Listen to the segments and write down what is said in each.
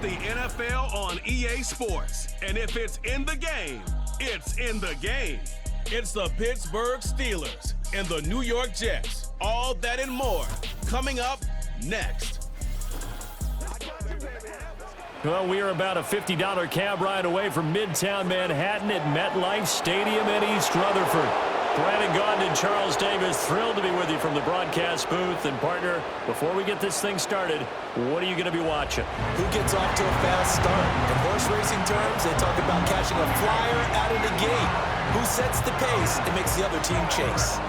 The NFL on EA Sports. And if it's in the game, it's in the game. It's the Pittsburgh Steelers and the New York Jets. All that and more coming up next. Well, we are about a $50 cab ride away from Midtown Manhattan at MetLife Stadium in East Rutherford. Brandon Gaudin and Charles Davis, thrilled to be with you from the broadcast booth. And, partner, before we get this thing started, what are you going to be watching? Who gets off to a fast start? In horse racing terms, they talk about catching a flyer out of the gate. Who sets the pace and makes the other team chase?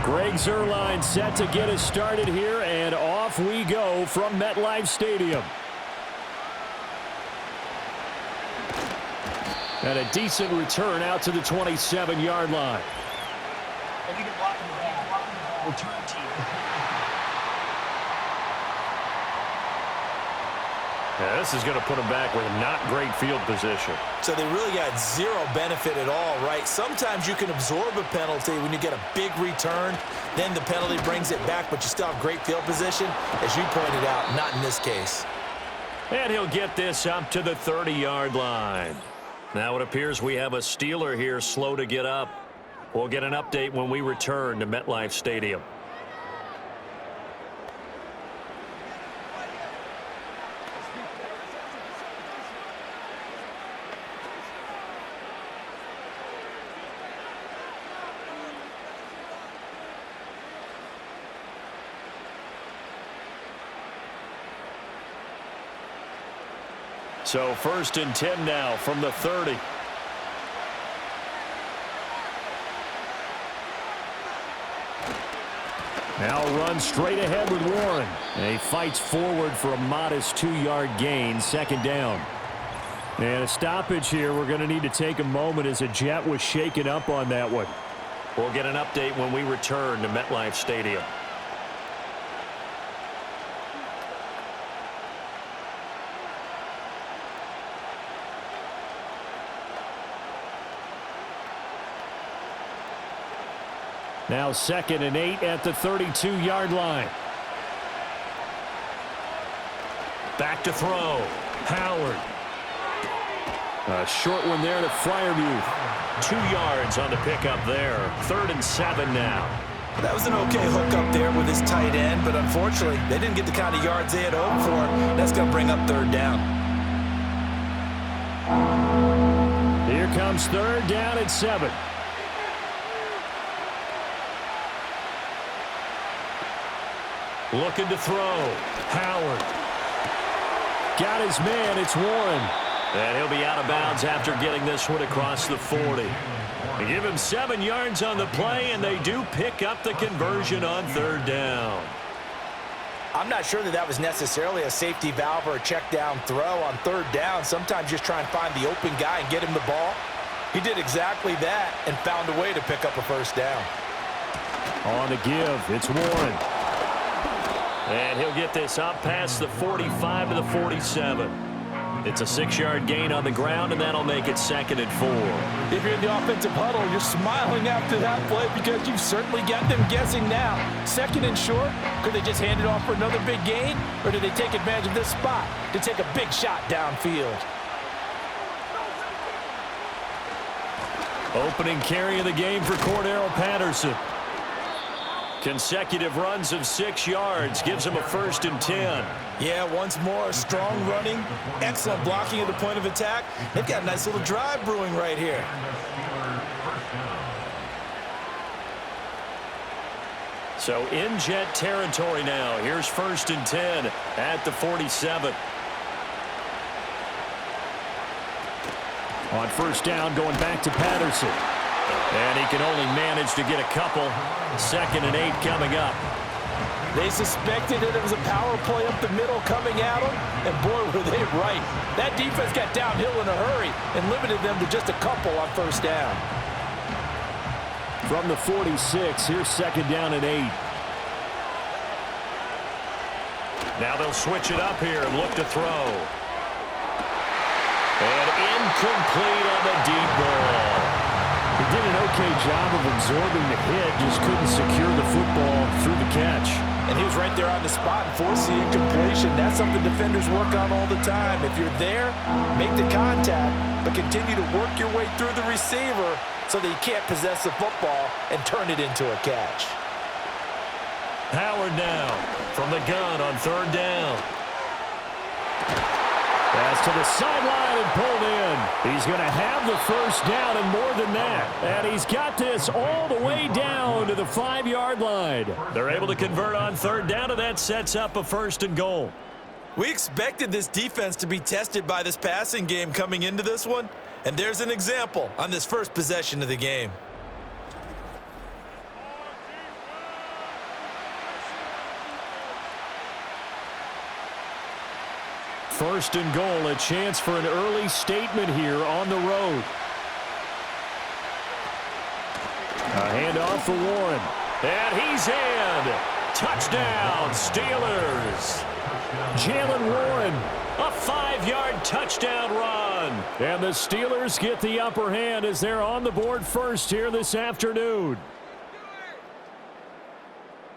Greg Zuerlein set to get us started here, and off we go from MetLife Stadium. And a decent return out to the 27-yard line. Return team. Yeah, this is going to put them back with not great field position. So they really got zero benefit at all, right? Sometimes you can absorb a penalty when you get a big return. Then the penalty brings it back, but you still have great field position. As you pointed out, not in this case. And he'll get this up to the 30-yard line. Now it appears we have a Steeler here slow to get up. We'll get an update when we return to MetLife Stadium. So 1st and 10 now from the 30. Now run straight ahead with Warren. And he fights forward for a modest 2-yard gain, 2nd down. And a stoppage here. We're going to need to take a moment as a Jet was shaken up on that one. We'll get an update when we return to MetLife Stadium. Now 2nd and 8 at the 32-yard line. Back to throw. Howard. A short one there to Freiermuth. 2 yards on the pickup there. 3rd and 7 now. That was an okay hook up there with his tight end, but unfortunately, they didn't get the kind of yards they had hoped for. That's going to bring up 3rd down. Here comes 3rd down at 7. Looking to throw. Howard. Got his man. It's Warren. And he'll be out of bounds after getting this one across the 40. They give him 7 yards on the play, and they do pick up the conversion on 3rd down. I'm not sure that was necessarily a safety valve or a check down throw on 3rd down. Sometimes just try and find the open guy and get him the ball. He did exactly that and found a way to pick up a 1st down. On the give, it's Warren. And he'll get this up past the 45 to the 47. It's a 6-yard gain on the ground, and that'll make it 2nd and 4. If you're in the offensive huddle, you're smiling after that play because you've certainly got them guessing now. 2nd and short, could they just hand it off for another big gain, or do they take advantage of this spot to take a big shot downfield? Opening carry of the game for Cordero Patterson. Consecutive runs of 6 yards gives him a 1st and 10. Yeah, once more, strong running, excellent blocking at the point of attack. They've got a nice little drive brewing right here. So in Jet territory now. Here's 1st and 10 at the 47. On 1st down, going back to Patterson. And he can only manage to get a couple. 2nd and 8 coming up. They suspected that it was a power play up the middle coming at them, and boy, were they right. That defense got downhill in a hurry and limited them to just a couple on first down. From the 46, here's second down and 8. Now they'll switch it up here and look to throw. And incomplete on the deep ball. He did an okay job of absorbing the hit, just couldn't secure the football through the catch. And he was right there on the spot and forced the incompletion. That's something defenders work on all the time. If you're there, make the contact, but continue to work your way through the receiver so that you can't possess the football and turn it into a catch. Howard now from the gun on third down. Pass to the sideline and pulled in. He's going to have the first down and more than that. And he's got this all the way down to the 5-yard line. They're able to convert on third down, and that sets up a 1st and goal. We expected this defense to be tested by this passing game coming into this one, and there's an example on this first possession of the game. First and goal, a chance for an early statement here on the road. A handoff for Warren. And he's in. Touchdown, Steelers. Jalen Warren. A 5-yard touchdown run. And the Steelers get the upper hand as they're on the board first here this afternoon.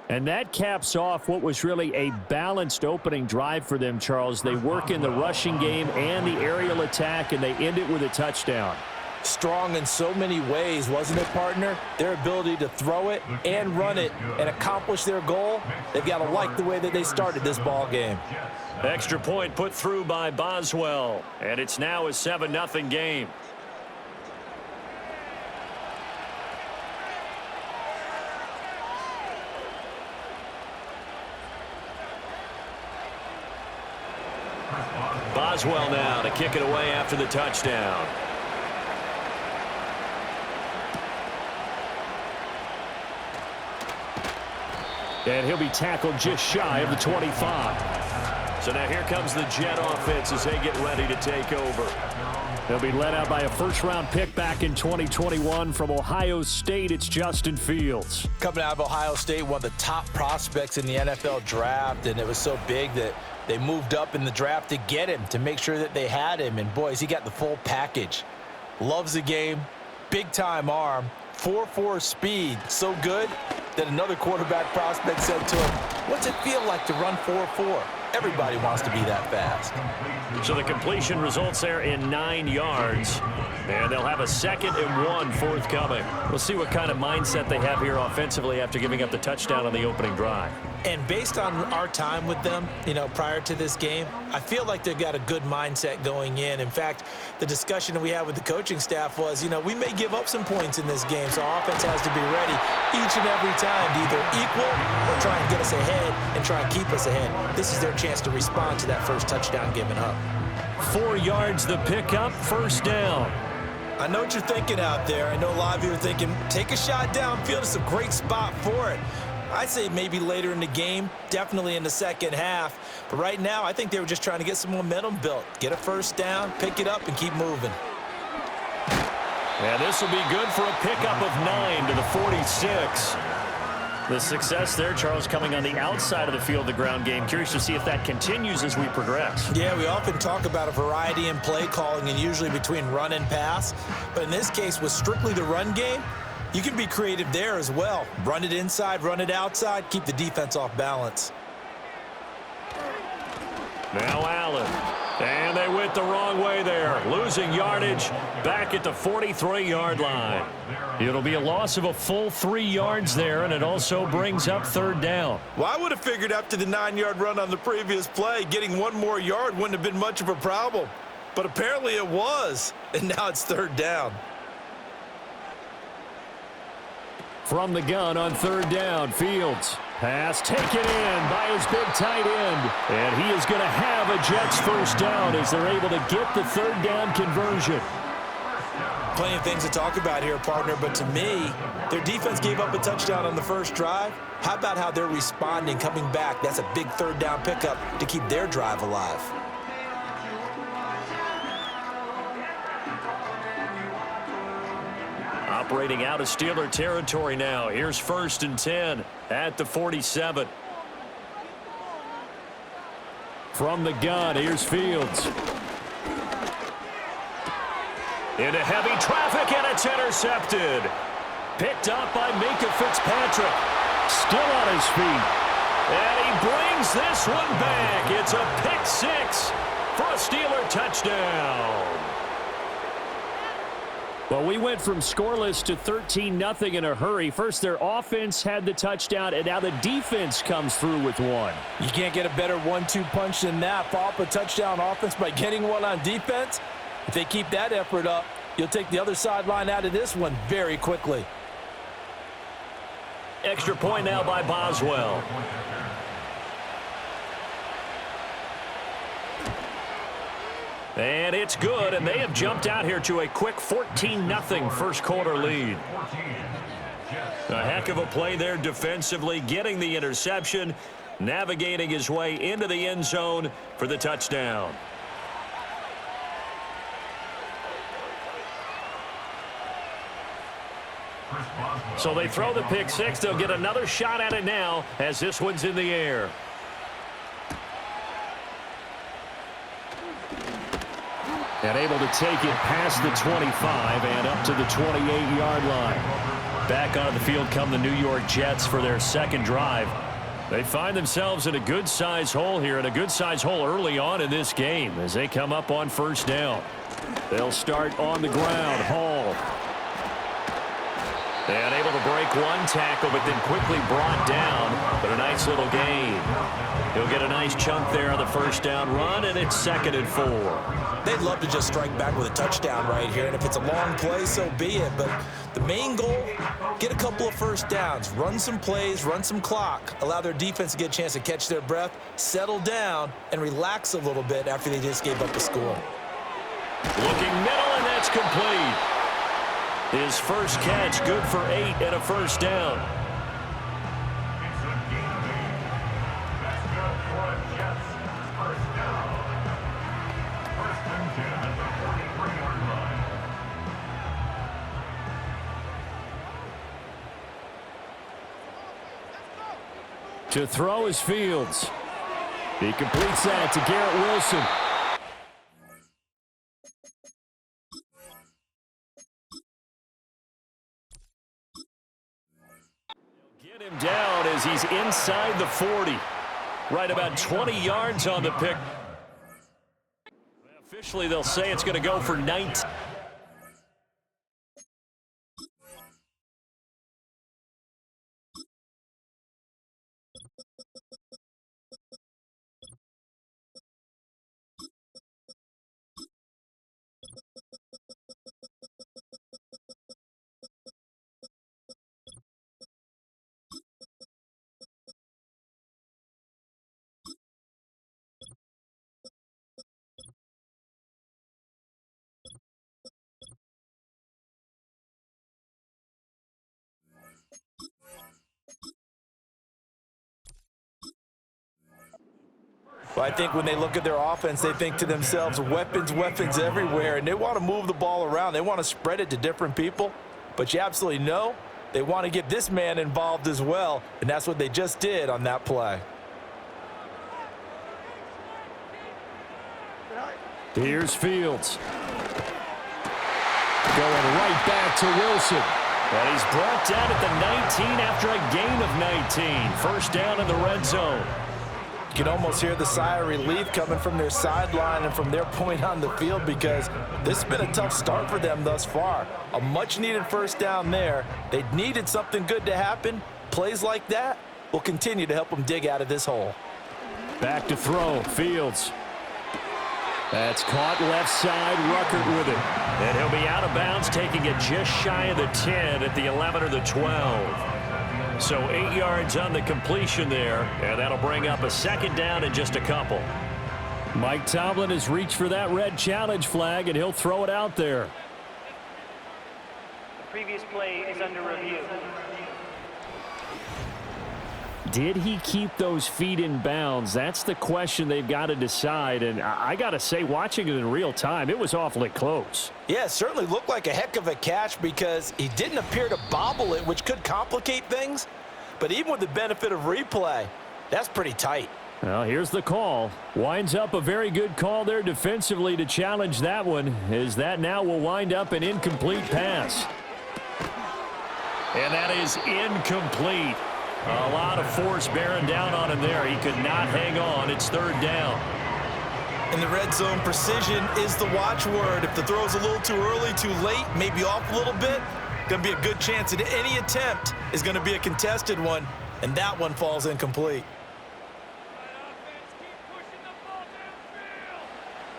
And that caps off what was really a balanced opening drive for them, Charles. They work in the rushing game and the aerial attack, and they end it with a touchdown. Strong in so many ways, wasn't it, partner? Their ability to throw it and run it and accomplish their goal, they've got to like the way that they started this ball game. Extra point put through by Boswell, and it's now a 7-0 game. Boswell now to kick it away after the touchdown. And he'll be tackled just shy of the 25. So now here comes the Jet offense as they get ready to take over. They'll be led out by a first-round pick back in 2021 from Ohio State. It's Justin Fields. Coming out of Ohio State, one of the top prospects in the NFL draft, and it was so big that they moved up in the draft to get him, to make sure that they had him. And, boys, he got the full package. Loves the game, big-time arm, 4.4 speed, so good that another quarterback prospect said to him, "What's it feel like to run 4.4? Everybody wants to be that fast." So the completion results there in 9 yards. And they'll have a 2nd and 1 forthcoming. We'll see what kind of mindset they have here offensively after giving up the touchdown on the opening drive. And based on our time with them, prior to this game, I feel like they've got a good mindset going in. In fact, the discussion that we had with the coaching staff was, we may give up some points in this game, so our offense has to be ready each and every time to either equal or try and get us ahead and try and keep us ahead. This is their chance to respond to that first touchdown given up. 4 yards the pickup, first down. I know what you're thinking out there. I know a lot of you are thinking, take a shot downfield. It's a great spot for it. I'd say maybe later in the game, definitely in the second half. But right now, I think they were just trying to get some momentum built. Get a first down, pick it up, and keep moving. And this will be good for a pickup of 9 to the 46. The success there, Charles, coming on the outside of the field, the ground game. Curious to see if that continues as we progress. Yeah, we often talk about a variety in play calling and usually between run and pass. But in this case, with strictly the run game, you can be creative there as well. Run it inside, run it outside, keep the defense off balance. Now Allen. And they went the wrong way there. Losing yardage back at the 43-yard line. It'll be a loss of a full 3 yards there, and it also brings up third down. Well, I would have figured after the 9-yard run on the previous play, getting 1 more yard wouldn't have been much of a problem. But apparently it was, and now it's third down. From the gun on third down, Fields. Pass taken in by his big tight end. And he is going to have a Jets first down as they're able to get the third down conversion. Plenty of things to talk about here, partner, but to me, their defense gave up a touchdown on the first drive. How about how they're responding, coming back? That's a big third down pickup to keep their drive alive. Operating out of Steeler territory now. Here's 1st and 10 at the 47. From the gun, here's Fields. Into heavy traffic, and it's intercepted. Picked up by Minka Fitzpatrick. Still on his feet. And he brings this one back. It's a pick six for a Steeler touchdown. Well, we went from scoreless to 13-0 in a hurry. First, their offense had the touchdown, and now the defense comes through with one. You can't get a better 1-2 punch than that. Follow up a touchdown offense by getting one on defense. If they keep that effort up, you'll take the other sideline out of this one very quickly. Extra point now by Boswell. And it's good, and they have jumped out here to a quick 14-0 first quarter lead. A heck of a play there defensively, getting the interception, navigating his way into the end zone for the touchdown. So they throw the pick six. They'll get another shot at it now as this one's in the air. And able to take it past the 25 and up to the 28-yard line. Back onto the field come the New York Jets for their second drive. They find themselves in a good-size hole here, and a good-size hole early on in this game as they come up on first down. They'll start on the ground. Hall. And able to break one tackle, but then quickly brought down. But a nice little gain. He'll get a nice chunk there on the first down run, and it's 2nd and 4. They'd love to just strike back with a touchdown right here, and if it's a long play, so be it. But the main goal, get a couple of first downs, run some plays, run some clock, allow their defense to get a chance to catch their breath, settle down, and relax a little bit after they just gave up a score. Looking middle, and that's complete. His first catch, good for 8 and a first down. To throw is Fields. He completes that to Garrett Wilson. Get him down as he's inside the 40. Right about 20 yards on the pick. Officially, they'll say it's going to go for 19. Well, I think when they look at their offense, they think to themselves, weapons, weapons everywhere, and they want to move the ball around. They want to spread it to different people, but you absolutely know they want to get this man involved as well, and that's what they just did on that play. Here's Fields. Going right back to Wilson. And he's brought down at the 19 after a gain of 19. First down in the red zone. You can almost hear the sigh of relief coming from their sideline and from their point on the field because this has been a tough start for them thus far. A much-needed first down there. They needed something good to happen. Plays like that will continue to help them dig out of this hole. Back to throw. Fields. That's caught left side. Ruckert with it. And he'll be out of bounds, taking it just shy of the 10 at the 11 or the 12. So 8 yards on the completion there, and that'll bring up a second down in just a couple. Mike Tomlin has reached for that red challenge flag, and he'll throw it out there. Previous play is under review. Did he keep those feet in bounds? That's the question they've got to decide. And I got to say, watching it in real time, it was awfully close. Yeah, it certainly looked like a heck of a catch because he didn't appear to bobble it, which could complicate things. But even with the benefit of replay, that's pretty tight. Well, here's the call. Winds up a very good call there defensively to challenge that one, as that now will wind up an incomplete pass. And that is incomplete. A lot of force bearing down on him there. He could not hang on. It's third down. In the red zone, precision is the watchword. If the throw's a little too early, too late, maybe off a little bit, going to be a good chance that any attempt is going to be a contested one, and that one falls incomplete.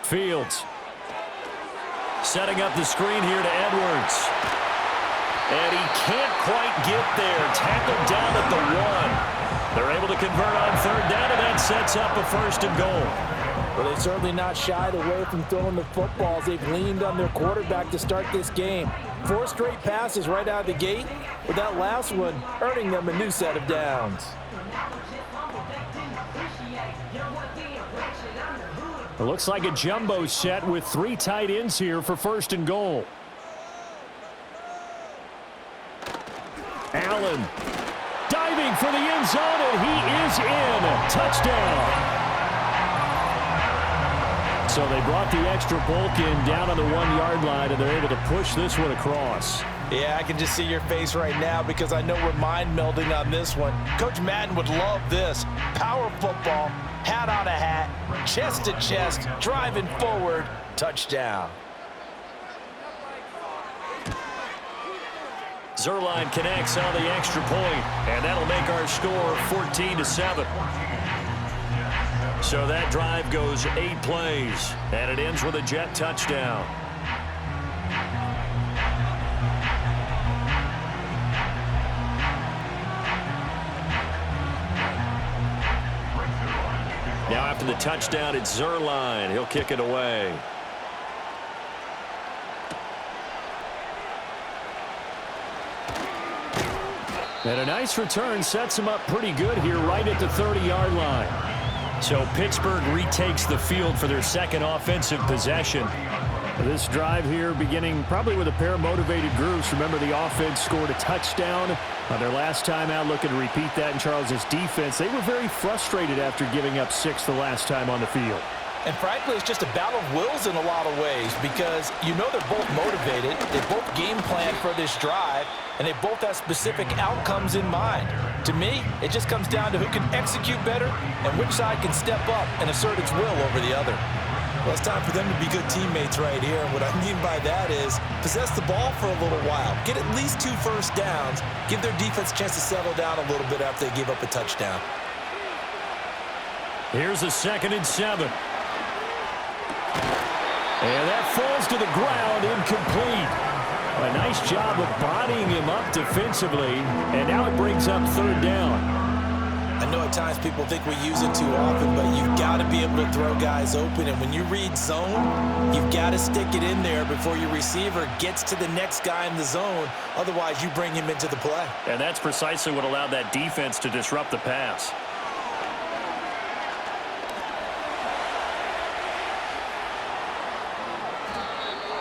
Fields setting up the screen here to Edwards. And he can't quite get there. Tackled down at the 1. They're able to convert on third down, and that sets up a first and goal. Well, they've certainly not shied away from throwing the footballs. They've leaned on their quarterback to start this game. 4 straight passes right out of the gate, with that last one earning them a new set of downs. It looks like a jumbo set with 3 tight ends here for first and goal. Allen diving for the end zone, and he is in. Touchdown. So they brought the extra bulk in down on the 1-yard line, and they're able to push this one across. Yeah, I can just see your face right now because I know we're mind melding on this one. Coach Madden would love this. Power football, hat on a hat, chest to chest, driving forward, touchdown. Zuerlein connects on the extra point, and that'll make our score 14-7. So that drive goes 8 plays, and it ends with a Jet touchdown. Now after the touchdown, it's Zuerlein. He'll kick it away. And a nice return sets him up pretty good here right at the 30-yard line. So Pittsburgh retakes the field for their second offensive possession. This drive here beginning probably with a pair of motivated groups. Remember, the offense scored a touchdown on their last time out, looking to repeat that in Charles' defense. They were very frustrated after giving up 6 the last time on the field. And frankly, it's just a battle of wills in a lot of ways because you know they're both motivated, they both game plan for this drive, and they both have specific outcomes in mind. To me, it just comes down to who can execute better and which side can step up and assert its will over the other. Well, it's time for them to be good teammates right here, and what I mean by that is possess the ball for a little while, get at least 2 first downs, give their defense a chance to settle down a little bit after they give up a touchdown. Here's a 2nd and 7. And that falls to the ground, incomplete. A nice job of bodying him up defensively, and now it brings up third down. I know at times people think we use it too often, but you've got to be able to throw guys open, and when you read zone, you've got to stick it in there before your receiver gets to the next guy in the zone. Otherwise, you bring him into the play. And that's precisely what allowed that defense to disrupt the pass.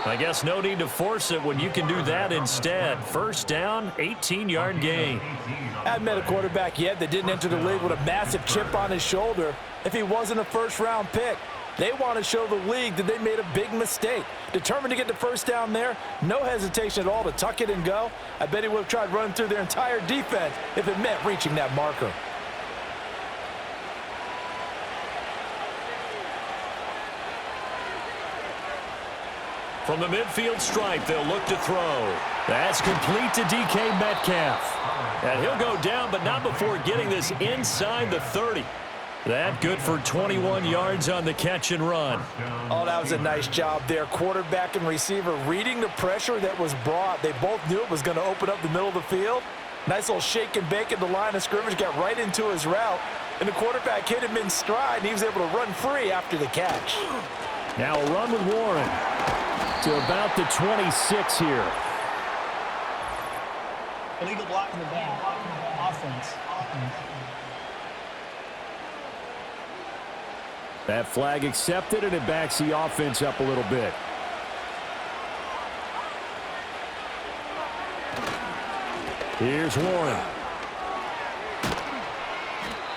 I guess no need to force it when you can do that instead. First down, 18-yard gain. I haven't met a quarterback yet that didn't enter the league with a massive chip on his shoulder if he wasn't a first-round pick. They want to show the league that they made a big mistake. Determined to get the first down there, no hesitation at all to tuck it and go. I bet he would have tried running through their entire defense if it meant reaching that marker. From the midfield stripe, they'll look to throw. That's complete to DK Metcalf. And he'll go down, but not before getting this inside the 30. That good for 21 yards on the catch and run. Oh, that was a nice job there. Quarterback and receiver reading the pressure that was brought. They both knew it was going to open up the middle of the field. Nice little shake and bake at the line of scrimmage, got right into his route. And the quarterback hit him in stride, and he was able to run free after the catch. Now a run with Warren to about the 26 here. illegal block in the back. Offense. That flag accepted, and it backs the offense up a little bit. Here's Warren.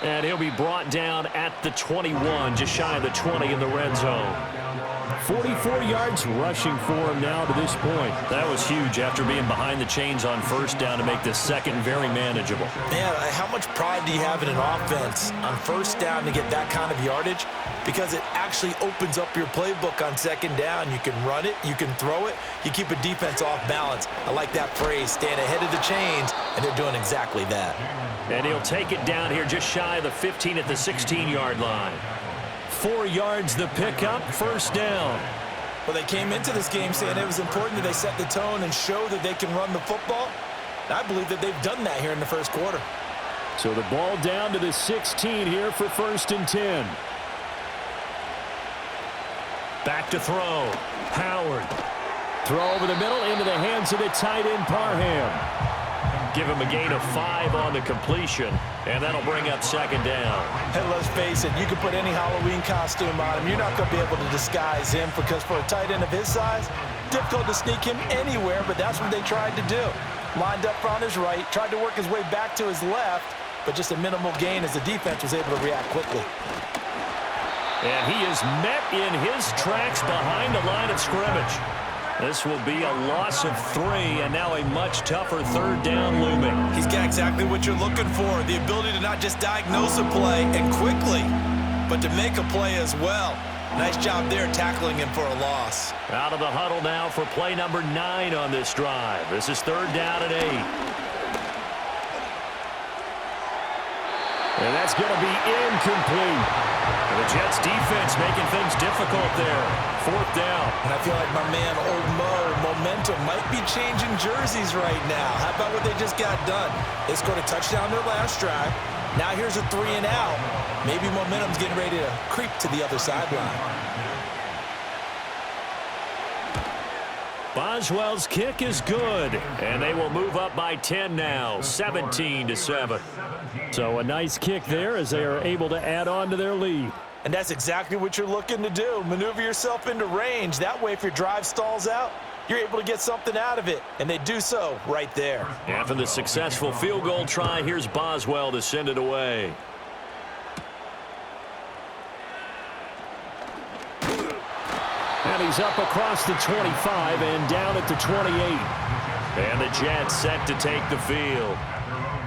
And he'll be brought down at the 21, just shy of the 20 in the red zone. 44 yards rushing for him now to this point. That was huge after being behind the chains on first down to make this second very manageable. Man, how much pride do you have in an offense on first down to get that kind of yardage? Because it actually opens up your playbook on second down. You can run it, you can throw it, you keep a defense off balance. I like that phrase, staying ahead of the chains, and they're doing exactly that. And he'll take it down here just shy of the 15 at the 16-yard line. 4 yards the pickup, first down. Well, they came into this game saying it was important that they set the tone and show that they can run the football. And I believe that they've done that here in the first quarter. So the ball down to the 16 here for 1st and 10. Back to throw. Howard. Throw over the middle into the hands of the tight end, Parham. Give him a gain of 5 on the completion, and that'll bring up second down. Hey, let's face it, you can put any Halloween costume on him. You're not going to be able to disguise him because for a tight end of his size, difficult to sneak him anywhere, but that's what they tried to do. Lined up on his right, tried to work his way back to his left, but just a minimal gain as the defense was able to react quickly. And he is met in his tracks behind the line of scrimmage. This will be a loss of 3, and now a much tougher third down looming. He's got exactly what you're looking for, the ability to not just diagnose a play and quickly, but to make a play as well. Nice job there tackling him for a loss. Out of the huddle now for play number 9 on this drive. This is 3rd down and 8. And that's going to be incomplete. The Jets defense making things difficult there. 4th down. And I feel like my man, Old Mo, momentum might be changing jerseys right now. How about what they just got done? They scored a touchdown their last drive. Now here's a 3 and out. Maybe momentum's getting ready to creep to the other sideline. Boswell's kick is good, and they will move up by 10 now, 17-7. So a nice kick there as they are able to add on to their lead. And that's exactly what you're looking to do. Maneuver yourself into range. That way, if your drive stalls out, you're able to get something out of it. And they do so right there. After the successful field goal try, here's Boswell to send it away. And he's up across the 25 and down at the 28. And the Jets set to take the field.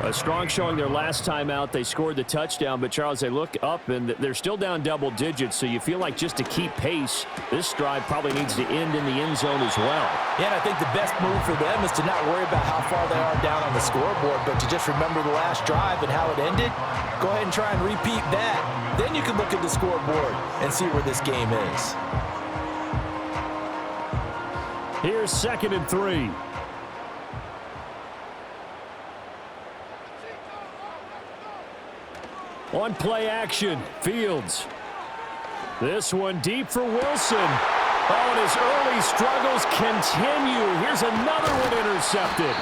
A strong showing their last time out. They scored the touchdown, but Charles, they look up and they're still down double digits, so you feel like just to keep pace, this drive probably needs to end in the end zone as well. Yeah, and I think the best move for them is to not worry about how far they are down on the scoreboard, but to just remember the last drive and how it ended. Go ahead and try and repeat that. Then you can look at the scoreboard and see where this game is. Here's 2nd and 3. On play action, Fields. This one deep for Wilson. Oh, and his early struggles continue. Here's another one intercepted.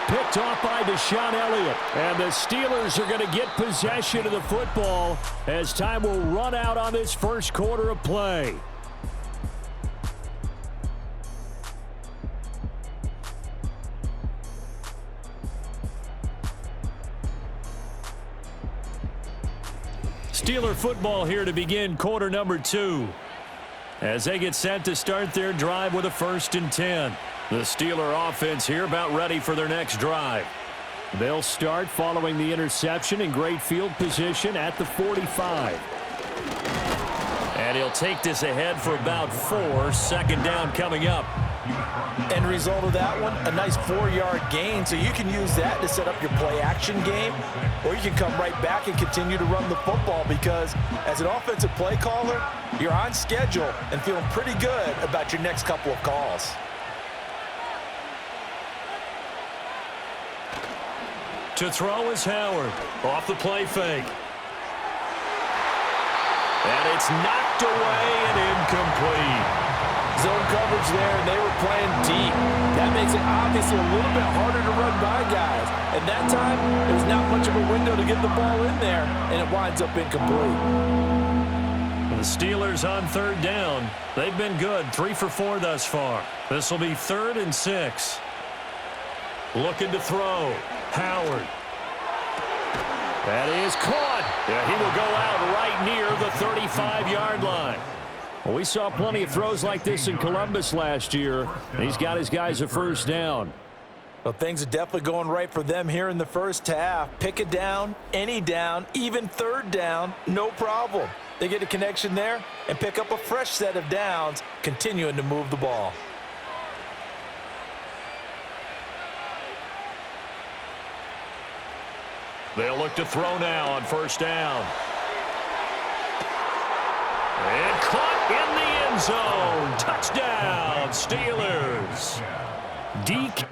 Picked off by Deshaun Elliott. And the Steelers are going to get possession of the football as time will run out on this first quarter of play. Steeler football here to begin quarter number 2. As they get set to start their drive with a 1st and 10. The Steeler offense here about ready for their next drive. They'll start following the interception in great field position at the 45. And he'll take this ahead for about 4. 2nd down coming up. End result of that one, a nice 4-yard gain, so you can use that to set up your play-action game, or you can come right back and continue to run the football because as an offensive play caller, you're on schedule and feeling pretty good about your next couple of calls. To throw is Howard. Off the play fake. And it's knocked away and incomplete. Zone coverage there, and they were playing deep. That makes it obviously a little bit harder to run by guys. At that time, there's not much of a window to get the ball in there, and it winds up incomplete. The Steelers on third down. They've been good, 3 for 4 thus far. This will be 3rd and 6. Looking to throw. Howard. That is caught. Yeah, he will go out right near the 35-yard line. Well, we saw plenty of throws like this in Columbus last year. He's got his guys a first down. Well, things are definitely going right for them here in the first half. Pick a down, any down, even third down, no problem. They get a connection there and pick up a fresh set of downs, continuing to move the ball. They'll look to throw now on first down. And caught in the end zone. Touchdown, Steelers. Deke